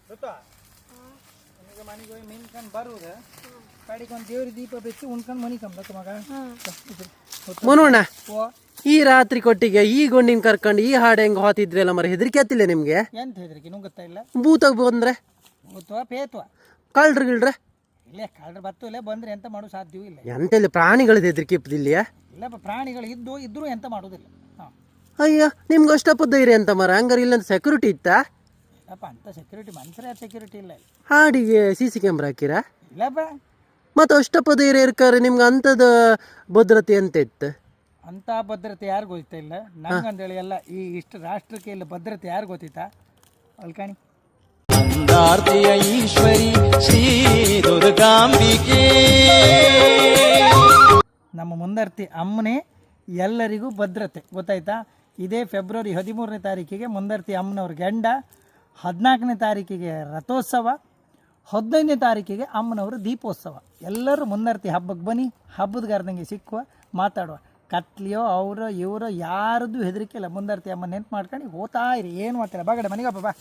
ಗೊತ್ತಾ ಈಗ ಮನೆಗೆ ಹೋಗಿ ಮಿನ್ಕೊಂಡು ಬರುವುದು ಕಡೆಗೆ ಒಂದು ದೇವ್ರ ದೀಪ ಬೆಚ್ಚಿ ಉಣ್ಕೊಂಡು ಮನೆ ಕಂಬ ಮಗ ಮನೋಣ್ಣ ಓ ಈ ರಾತ್ರಿ ಕೊಟ್ಟಿಗೆ ಈ ಗೊಂಡಿನ ಕರ್ಕೊಂಡು ಈ ಹಾಡು ಹೆಂಗ್ ಹೋತಿದ್ರಲ್ಲ ಮರ ಹೆದರಿಕೆ ಆತಿಲ್ಲ ನಿಮ್ಗೆ? ಎಂತ ಹೆದ್ರಿಕೆ ಗೊತ್ತಾ ಇಲ್ಲ ಭೂತ ಬಂದ್ರೆ ಭೂತ್ವ ಪೇತ್ವ ಕಳ್ರಿ ಗಿಳ್ರೆ ಇಲ್ಲೇ ಕಳ್ರ ಬತ್ತು ಇಲ್ಲೇ ಬಂದ್ರೆ ಎಂತ ಮಾಡೋ ಸಾಧ್ಯವೂ ಇಲ್ಲ. ಎಂತೆಲ್ಲ ಪ್ರಾಣಿಗಳದ ಹೆದರಿಕೆ ಇಪ್ಪದಿಲ್ಲ? ಇಲ್ಲಪ್ಪ ಪ್ರಾಣಿಗಳು ಇದ್ರೂ ಎಂತ ಮಾಡೋದಿಲ್ಲ. ಹಾಂ ಅಯ್ಯ ನಿಮ್ಗೆ ಅಷ್ಟಪ್ಪ ಧೈರ್ಯ ಅಂತ ಮರ ಹಂಗಾರೆ ಇಲ್ಲಂತ ಸೆಕ್ಯೂರಿಟಿ ಇತ್ತಾ? ಇಲ್ಲಪ್ಪ ಅಂತ ಸೆಕ್ಯೂರಿಟಿ ಮನುಷ್ಯರೇ ಸೆಕ್ಯೂರಿಟಿ ಇಲ್ಲ ಇಲ್ಲಿ. ಹಾಡಿಗೆ CC ಕ್ಯಾಮ್ರಾ ಹಾಕಿರಾ? ಇಲ್ಲಪ್ಪ ಮತ್ತು ಅಷ್ಟಪ್ಪ ಧೈರ್ಯ ಇರ್ಕಾರೆ ನಿಮ್ಗೆ ಅಂಥದ ಭದ್ರತೆ ಅಂತ ಇತ್ತು? ಅಂಥ ಭದ್ರತೆ ಯಾರು ಗೊತ್ತಾ ಇಲ್ಲ ನಂಗಂದೇಳಿ ಎಲ್ಲ ಈ ಇಷ್ಟು ರಾಷ್ಟ್ರಕ್ಕೆ ಇಲ್ಲ ಭದ್ರತೆ ಯಾರು ಗೊತ್ತಿತ್ತಾ ಅಲ್ಕಾಣಿ ಅಂದಾರ್ತಿಯ ಈಶ್ವರಿ ಶ್ರೀ ದುರ್ಗಾಂಬಿಕೆ ನಮ್ಮ ಮುಂದರ್ತಿ ಅಮ್ಮನೇ ಎಲ್ಲರಿಗೂ ಭದ್ರತೆ ಗೊತ್ತಾಯ್ತಾ. ಇದೇ ಫೆಬ್ರವರಿ 13ನೇ ತಾರೀಕಿಗೆ ಮುಂದರ್ತಿ ಅಮ್ಮನವ್ರ ಗಂಡ, 14ನೇ ತಾರೀಕಿಗೆ ರಥೋತ್ಸವ, 15ನೇ ತಾರೀಕಿಗೆ ಅಮ್ಮನವರು ದೀಪೋತ್ಸವ. ಎಲ್ಲರೂ ಮುಂದರ್ತಿ ಹಬ್ಬಕ್ಕೆ ಬನ್ನಿ, ಹಬ್ಬದ ಗಾರ್ದಂಗೆ ಸಿಕ್ಕುವ ಮಾತಾಡುವ. ಕತ್ಲಿಯೋ ಅವರೋ ಇವರೋ ಯಾರದ್ದು ಹೆದರಿಕೆ ಇಲ್ಲ. ಮುಂದರ್ತಿ ಅಮ್ಮ ನೆನ್ಪು ಮಾಡ್ಕೊಂಡು ಹೋಗ್ತಾ ಇರಿ, ಏನು ಮಾಡ್ತೀರ ಬಾಗಡೆ ಮನೆಗಪ್ಪ ಬಾ.